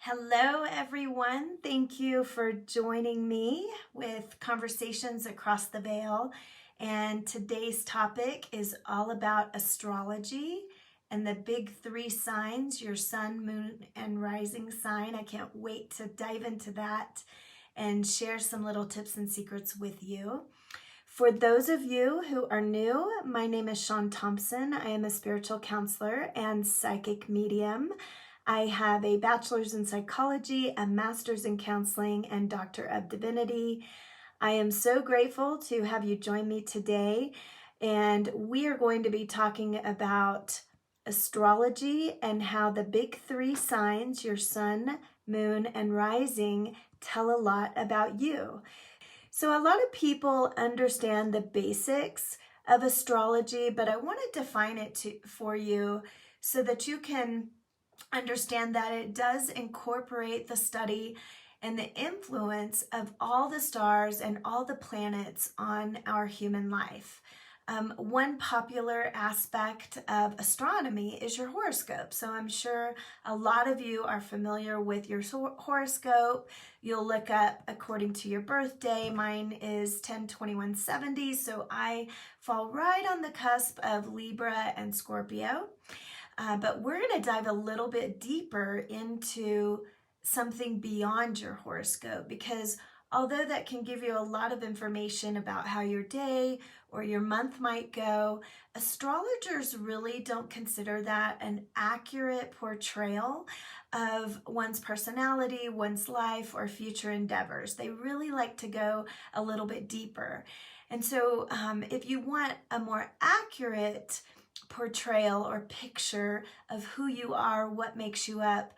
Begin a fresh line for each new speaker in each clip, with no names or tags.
Hello, everyone. Thank you for joining me with Conversations Across the Veil. And today's topic is all about astrology and the big three signs, your sun, moon, and rising sign. I can't wait to dive into that and share some little tips and secrets with you. For those of you who are new, my name is Shawn Thompson. I am a spiritual counselor and psychic medium. I have a bachelor's in psychology, a master's in counseling, and Doctor of Divinity. I am so grateful to have you join me today, and we are going to be talking about astrology and how the big three signs, your sun, moon, and rising, tell a lot about you. So a lot of people understand the basics of astrology, but I want to define it for you so that you can understand that it does incorporate the study and the influence of all the stars and all the planets on our human life. One popular aspect of astronomy is your horoscope. So I'm sure a lot of you are familiar with your horoscope. You'll look up according to your birthday. Mine is 10/21/70, so I fall right on the cusp of Libra and Scorpio. But we're going to dive a little bit deeper into something beyond your horoscope, because although that can give you a lot of information about how your day or your month might go, astrologers really don't consider that an accurate portrayal of one's personality, one's life, or future endeavors. They really like to go a little bit deeper. And so if you want a more accurate portrayal or picture of who you are, what makes you up,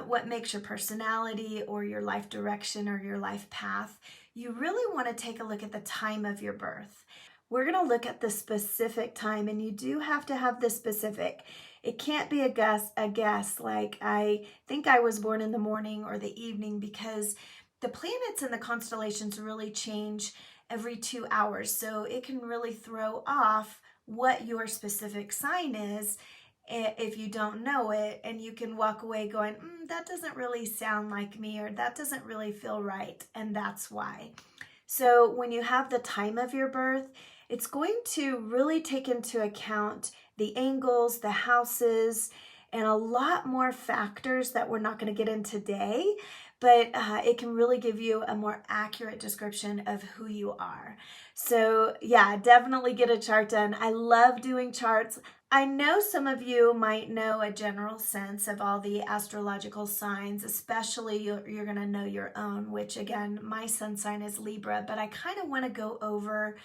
what makes your personality or your life direction or your life path, you really want to take a look at the time of your birth. We're going to look at the specific time, and you do have to have the specific. It can't be a guess like I think I was born in the morning or the evening, because the planets and the constellations really change every 2 hours. So it can really throw off what your specific sign is if you don't know it, and you can walk away going, that doesn't really sound like me, or that doesn't really feel right, and that's why. So when you have the time of your birth, it's going to really take into account the angles, the houses, and a lot more factors that we're not going to get in today, but it can really give you a more accurate description of who you are. So yeah, definitely get a chart done. I love doing charts. I know some of you might know a general sense of all the astrological signs, especially you're going to know your own, which again, my sun sign is Libra, but I kind of want to go over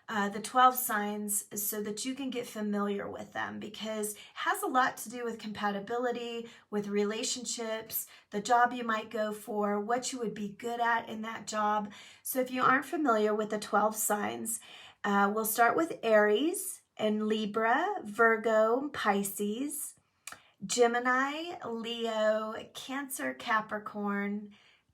the 12 signs so that you can get familiar with them, because it has a lot to do with compatibility, with relationships, the job you might go for, what you would be good at in that job. So if you aren't familiar with the 12 signs, we'll start with Aries and Libra, Virgo, Pisces, Gemini, Leo, Cancer, Capricorn,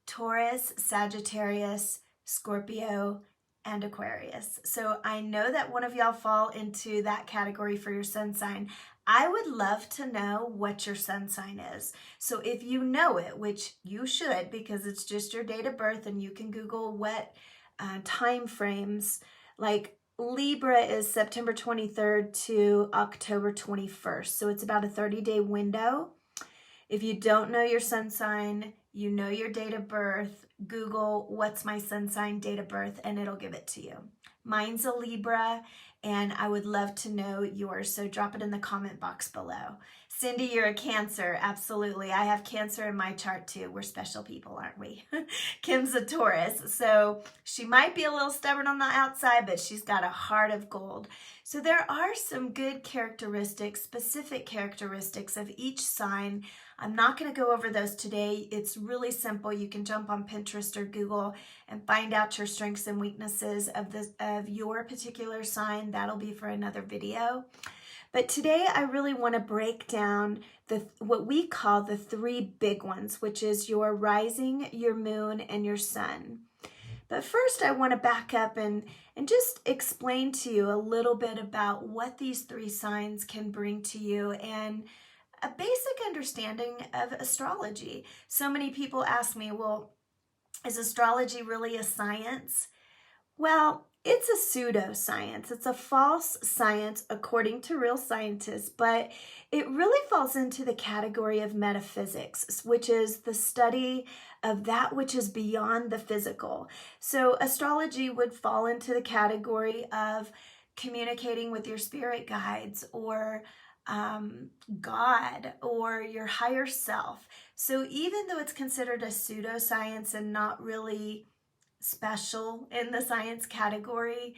Taurus, Sagittarius, Scorpio, and Aquarius. So I know that one of y'all fall into that category for your sun sign. I would love to know what your sun sign is. So if you know it, which you should, because it's just your date of birth, and you can Google what time frames, like Libra is September 23rd to October 21st. So it's about a 30-day window. If you don't know your sun sign, you know your date of birth, Google what's my sun sign date of birth, and it'll give it to you. Mine's a Libra, and I would love to know yours, so drop it in the comment box below. Cindy, you're a Cancer. Absolutely. I have Cancer in my chart too. We're special people, aren't we? Kim's a Taurus, so she might be a little stubborn on the outside, but she's got a heart of gold. So there are some good characteristics, specific characteristics of each sign. I'm not going to go over those today. It's really simple. You can jump on Pinterest or Google and find out your strengths and weaknesses of your particular sign. That'll be for another video. But today I really want to break down what we call the three big ones, which is your rising, your moon, and your sun. But first I want to back up and just explain to you a little bit about what these three signs can bring to you, and a basic understanding of astrology. So many people ask me, well, is astrology really a science? Well, it's a pseudoscience. It's a false science according to real scientists, but it really falls into the category of metaphysics, which is the study of that which is beyond the physical. So astrology would fall into the category of communicating with your spirit guides or God or your higher self. So even though it's considered a pseudoscience and not really special in the science category,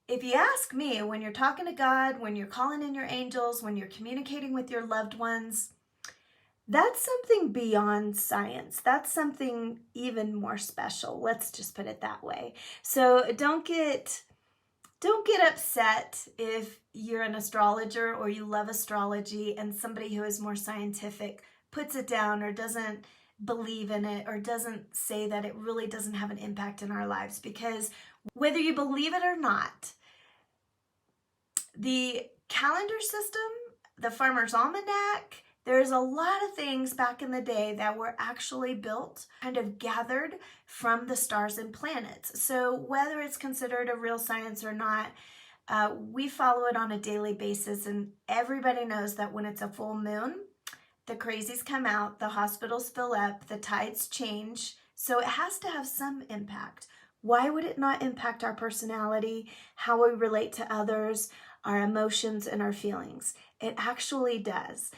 if you ask me, when you're talking to God, when you're calling in your angels, when you're communicating with your loved ones, that's something beyond science. That's something even more special. Let's just put it that way. So don't get upset if you're an astrologer or you love astrology and somebody who is more scientific puts it down or doesn't believe in it or doesn't say that it really doesn't have an impact in our lives, because whether you believe it or not, the calendar system, the Farmer's Almanac, there's a lot of things back in the day that were actually built, kind of gathered from the stars and planets. So whether it's considered a real science or not, we follow it on a daily basis, and everybody knows that when it's a full moon, the crazies come out, the hospitals fill up, the tides change. So it has to have some impact. Why would it not impact our personality, how we relate to others, our emotions, and our feelings? It actually does.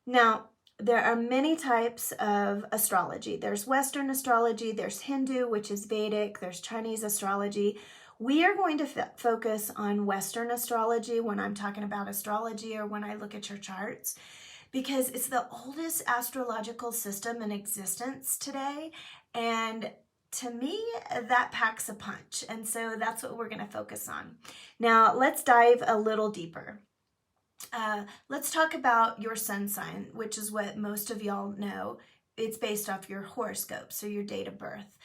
Now, there are many types of astrology. There's Western astrology, there's Hindu, which is Vedic, there's Chinese astrology. We are going to focus on Western astrology when I'm talking about astrology or when I look at your charts, because it's the oldest astrological system in existence today. And to me, that packs a punch. And so that's what we're going to focus on. Now, let's dive a little deeper. Let's talk about your sun sign, which is what most of y'all know. It's based off your horoscope, so your date of birth.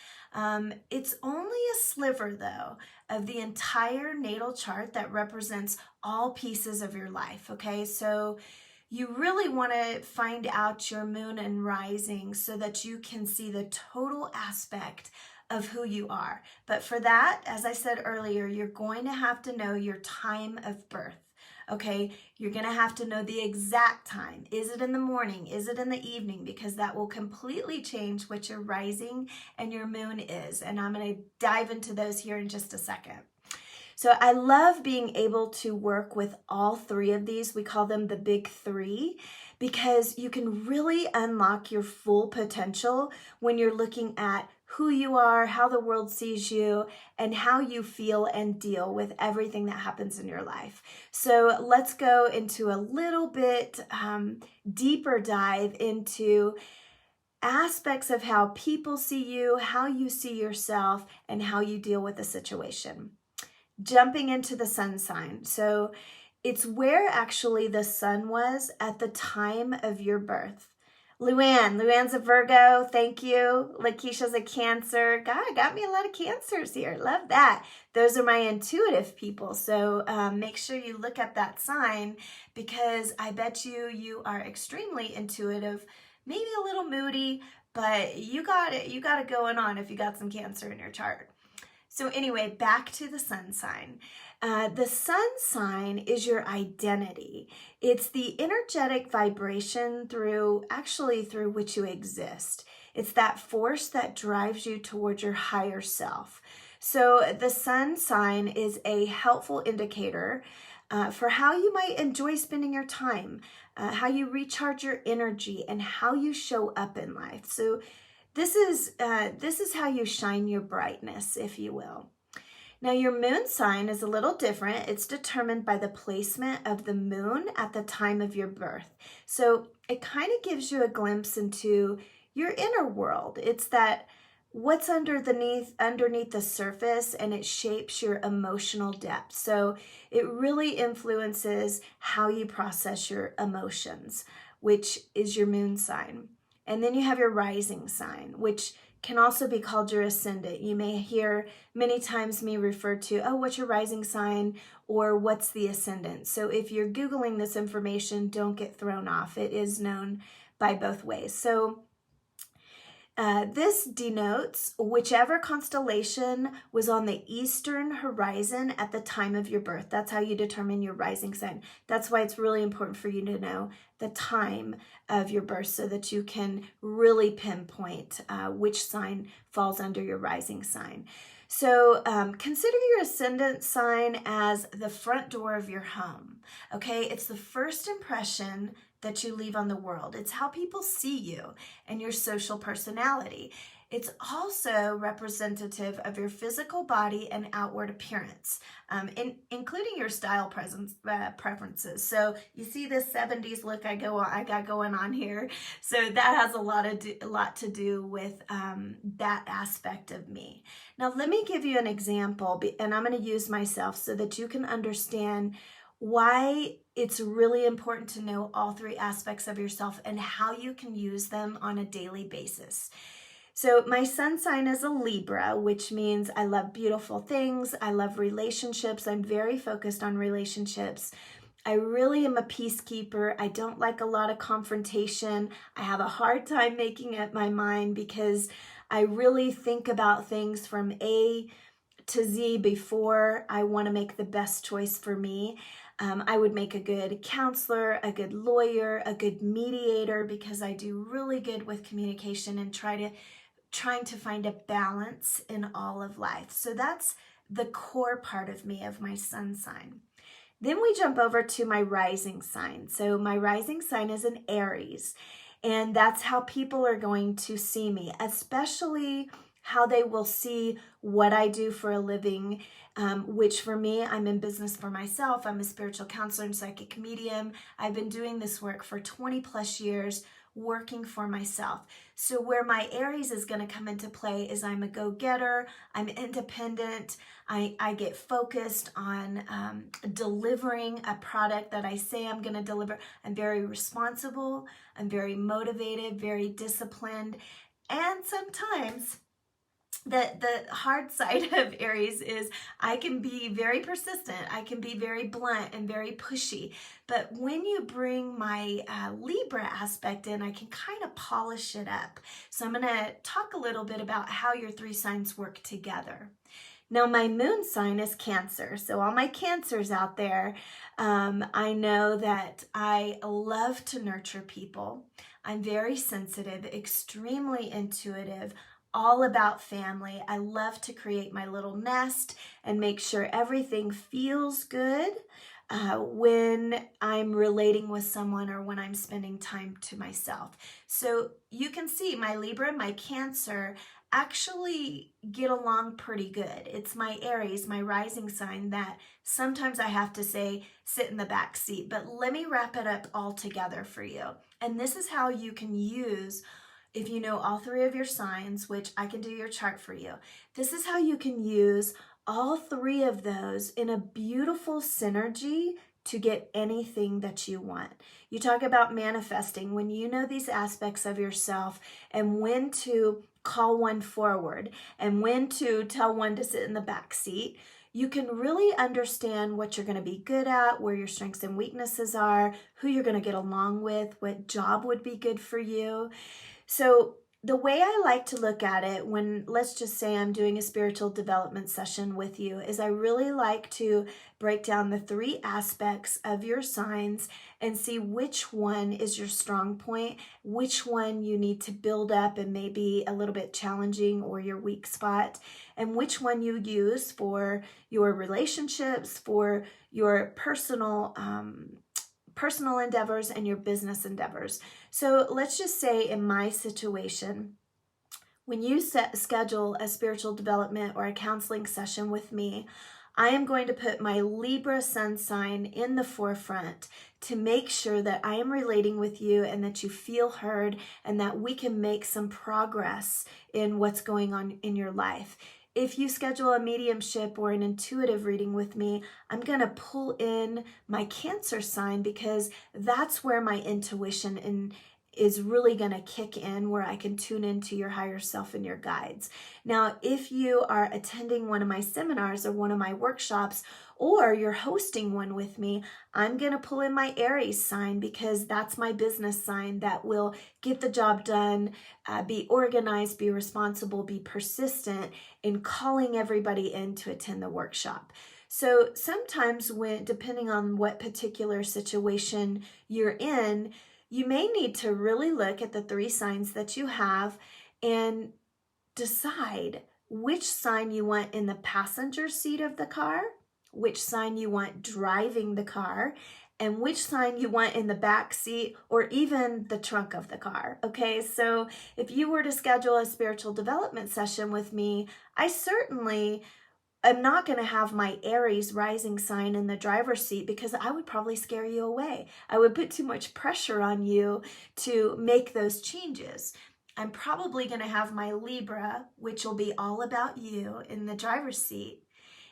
It's only a sliver, though, of the entire natal chart that represents all pieces of your life, okay? So you really want to find out your moon and rising so that you can see the total aspect of who you are. But for that, as I said earlier, you're going to have to know your time of birth. Okay, you're going to have to know the exact time. Is it in the morning? Is it in the evening? Because that will completely change what your rising and your moon is. And I'm going to dive into those here in just a second. So I love being able to work with all three of these. We call them the big three, because you can really unlock your full potential when you're looking at who you are, how the world sees you, and how you feel and deal with everything that happens in your life. So let's go into a little bit deeper dive into aspects of how people see you, how you see yourself, and how you deal with a situation. Jumping into the sun sign. So it's where actually the sun was at the time of your birth. Luann's a Virgo. Thank you. Lakeisha's a Cancer. God, got me a lot of Cancers here. Love that. Those are my intuitive people. So make sure you look at that sign, because I bet you are extremely intuitive, maybe a little moody, but you got it going on if you got some Cancer in your chart. So anyway, back to the sun sign. The sun sign is your identity. It's the energetic vibration through which you exist. It's that force that drives you towards your higher self. So the sun sign is a helpful indicator for how you might enjoy spending your time, how you recharge your energy, and how you show up in life. So this is how you shine your brightness, if you will. Now, your moon sign is a little different. It's determined by the placement of the moon at the time of your birth. So it kind of gives you a glimpse into your inner world. It's that what's underneath the surface, and it shapes your emotional depth. So it really influences how you process your emotions, which is your moon sign. And then you have your rising sign, which can also be called your ascendant. You may hear many times me refer to, oh, what's your rising sign, or what's the ascendant? So if you're Googling this information, don't get thrown off. It is known by both ways. So this denotes whichever constellation was on the eastern horizon at the time of your birth. That's how you determine your rising sign. That's why it's really important for you to know the time of your birth so that you can really pinpoint which sign falls under your rising sign. So consider your ascendant sign as the front door of your home. Okay, it's the first impression that you leave on the world. It's how people see you and your social personality. It's also representative of your physical body and outward appearance, including your style preferences. So you see this 70s look I got going on here. So that has a lot to do with that aspect of me. Now let me give you an example, and I'm going to use myself so that you can understand why it's really important to know all three aspects of yourself and how you can use them on a daily basis. So my sun sign is a Libra, which means I love beautiful things. I love relationships. I'm very focused on relationships. I really am a peacekeeper. I don't like a lot of confrontation. I have a hard time making up my mind because I really think about things from A to Z before I want to make the best choice for me. I would make a good counselor, a good lawyer, a good mediator, because I do really good with communication and trying to find a balance in all of life. So that's the core part of me, of my sun sign. Then we jump over to my rising sign. So my rising sign is an Aries, and that's how people are going to see me, especially how they will see what I do for a living, which for me, I'm in business for myself. I'm a spiritual counselor and psychic medium. I've been doing this work for 20 plus years, working for myself. So where my Aries is going to come into play is I'm a go-getter, I'm independent, I get focused on delivering a product that I say I'm going to deliver. I'm very responsible, I'm very motivated, very disciplined, and sometimes the hard side of Aries is I can be very persistent, I can be very blunt and very pushy, but when you bring my Libra aspect in, I can kind of polish it up. So I'm going to talk a little bit about how your three signs work together. Now my moon sign is Cancer, so all my Cancers out there, I know that I love to nurture people. I'm very sensitive, extremely intuitive, all about family. I love to create my little nest and make sure everything feels good when I'm relating with someone or when I'm spending time to myself. So you can see my Libra and my Cancer actually get along pretty good. It's my Aries, my rising sign, that sometimes I have to say, sit in the back seat. But let me wrap it up all together for you. And this is how you can use, if you know all three of your signs, which I can do your chart for you, this is how you can use all three of those in a beautiful synergy to get anything that you want. You talk about manifesting. When you know these aspects of yourself and when to call one forward and when to tell one to sit in the back seat, you can really understand what you're going to be good at, where your strengths and weaknesses are, who you're going to get along with, what job would be good for you. So the way I like to look at it when, let's just say I'm doing a spiritual development session with you, is I really like to break down the three aspects of your signs and see which one is your strong point, which one you need to build up and maybe a little bit challenging or your weak spot, and which one you use for your relationships, for your personal endeavors and your business endeavors. So let's just say in my situation, when you schedule a spiritual development or a counseling session with me, I am going to put my Libra sun sign in the forefront to make sure that I am relating with you and that you feel heard and that we can make some progress in what's going on in your life. If you schedule a mediumship or an intuitive reading with me, I'm going to pull in my Cancer sign because that's where my intuition is really going to kick in, where I can tune into your higher self and your guides. Now, if you are attending one of my seminars or one of my workshops, or you're hosting one with me, I'm going to pull in my Aries sign, because that's my business sign that will get the job done, be organized, be responsible, be persistent in calling everybody in to attend the workshop. So sometimes, when, depending on what particular situation you're in, you may need to really look at the 3 signs that you have and decide which sign you want in the passenger seat of the car, which sign you want driving the car, and which sign you want in the back seat or even the trunk of the car. Okay, so if you were to schedule a spiritual development session with me, I certainly I'm not going to have my Aries rising sign in the driver's seat, because I would probably scare you away. I would put too much pressure on you to make those changes. I'm probably going to have my Libra, which will be all about you, in the driver's seat.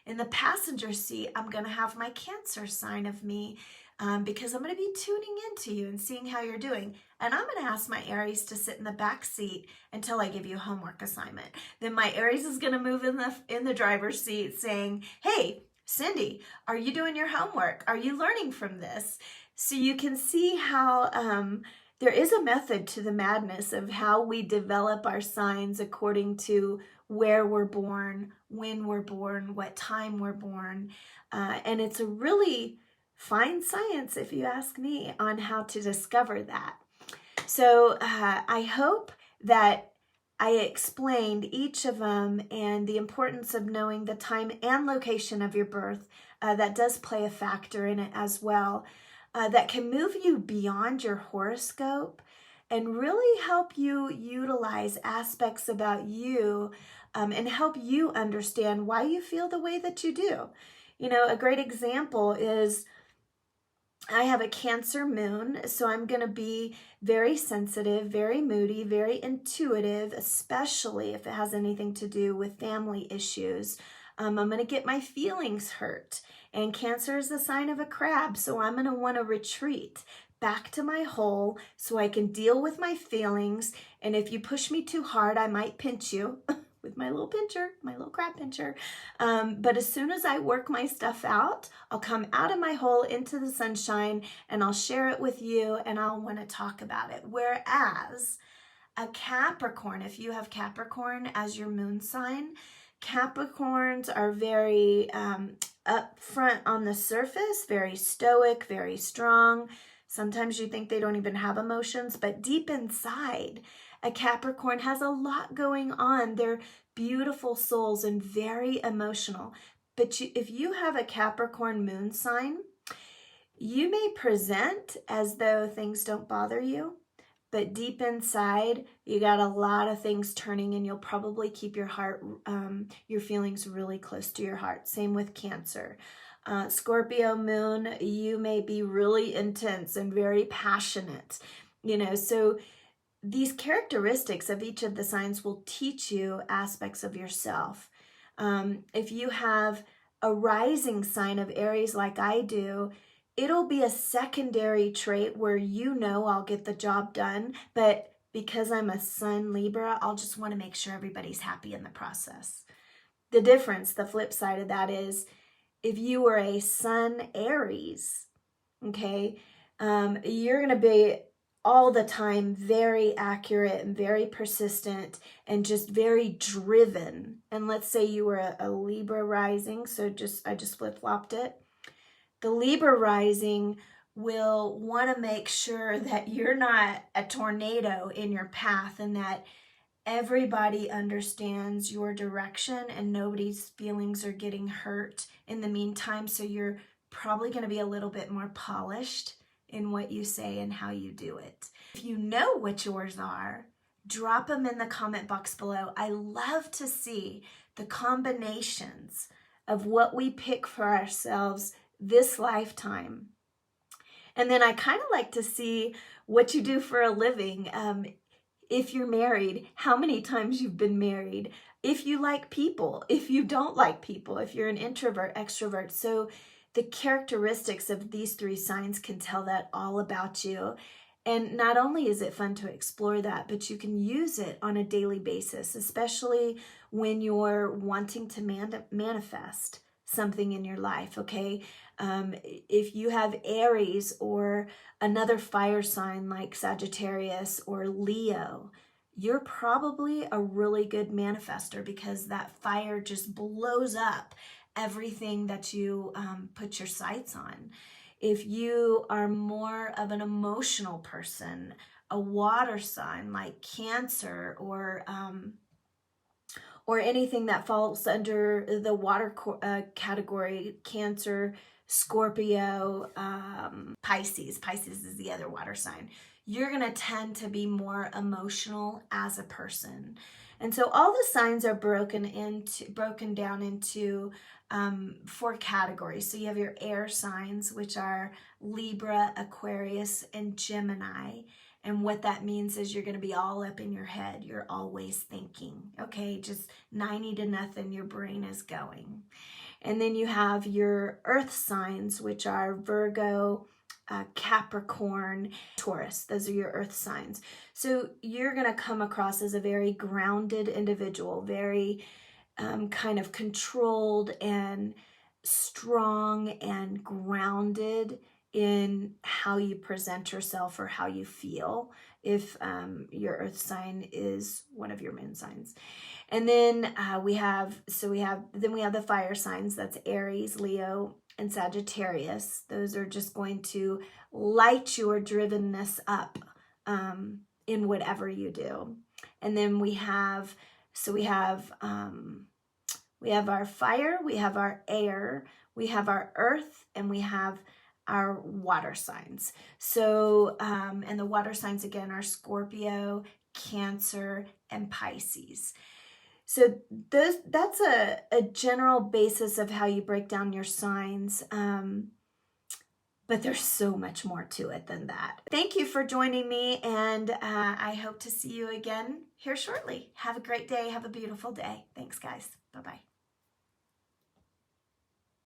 In the passenger seat, I'm going to have my Cancer sign of me, because I'm going to be tuning into you and seeing how you're doing. And I'm going to ask my Aries to sit in the back seat until I give you a homework assignment. Then my Aries is going to move in the driver's seat saying, hey, Cindy, are you doing your homework? Are you learning from this? So you can see how there is a method to the madness of how we develop our signs according to where we're born, when we're born, what time we're born. And it's a really fine science, if you ask me, on how to discover that. So I hope that I explained each of them and the importance of knowing the time and location of your birth. That does play a factor in it as well. That can move you beyond your horoscope and really help you utilize aspects about you, and help you understand why you feel the way that you do. You know, a great example is, I have a Cancer moon, so I'm going to be very sensitive, very moody, very intuitive, especially if it has anything to do with family issues. I'm going to get my feelings hurt. And Cancer is the sign of a crab, so I'm going to want to retreat back to my hole so I can deal with my feelings. And if you push me too hard, I might pinch you with my little pincher, my little crab pincher. But as soon as I work my stuff out, I'll come out of my hole into the sunshine and I'll share it with you and I'll want to talk about it. Whereas a Capricorn, if you have Capricorn as your moon sign, Capricorns are very upfront on the surface, very stoic, very strong. Sometimes you think they don't even have emotions, but deep inside, a Capricorn has a lot going on. They're beautiful souls and very emotional. But if you have a Capricorn moon sign, you may present as though things don't bother you, but deep inside, you got a lot of things turning, and you'll probably keep your heart, your feelings really close to your heart. Same with Cancer. Scorpio moon, you may be really intense and very passionate, you know, so these characteristics of each of the signs will teach you aspects of yourself. If you have a rising sign of Aries like I do, it'll be a secondary trait where you know I'll get the job done, but because I'm a Sun Libra, I'll just want to make sure everybody's happy in the process. The difference, the flip side of that is, if you were a Sun Aries, okay, you're going to be all the time very accurate and very persistent and just very driven. And let's say you were a Libra rising, so I just flip-flopped it. The Libra rising will want to make sure that you're not a tornado in your path and that everybody understands your direction and nobody's feelings are getting hurt in the meantime. So you're probably going to be a little bit more polished in what you say and how you do it. If you know what yours are, drop them in the comment box below. I love to see the combinations of what we pick for ourselves this lifetime. And then I kind of like to see what you do for a living. If you're married, how many times you've been married, if you like people, if you don't like people, if you're an introvert, extrovert. So the characteristics of these 3 signs can tell that all about you. And not only is it fun to explore that, but you can use it on a daily basis, especially when you're wanting to manifest something in your life, okay? If you have Aries or another fire sign like Sagittarius or Leo, you're probably a really good manifester because that fire just blows up everything that you put your sights on. If you are more of an emotional person, a water sign like Cancer or anything that falls under the water category, Cancer, Scorpio, Pisces. Pisces is the other water sign. You're going to tend to be more emotional as a person. And so all the signs are broken down into 4 categories. So you have your air signs, which are Libra, Aquarius, and Gemini. And what that means is you're going to be all up in your head. You're always thinking, okay, just 90 to nothing, your brain is going. And then you have your earth signs, which are Virgo, Capricorn, Taurus. Those are your earth signs. So you're going to come across as a very grounded individual, very kind of controlled and strong and grounded in how you present yourself or how you feel if your earth sign is one of your moon signs. And then we have the fire signs. That's Aries, Leo, and Sagittarius. Those are just going to light your drivenness up in whatever you do. And then we have our fire, we have our air, we have our earth, and we have our water signs. So, and the water signs again are Scorpio, Cancer, and Pisces. So that's a general basis of how you break down your signs. But there's so much more to it than that. Thank you for joining me, and I hope to see you again here shortly. Have a great day. Have a beautiful day. Thanks, guys. Bye-bye.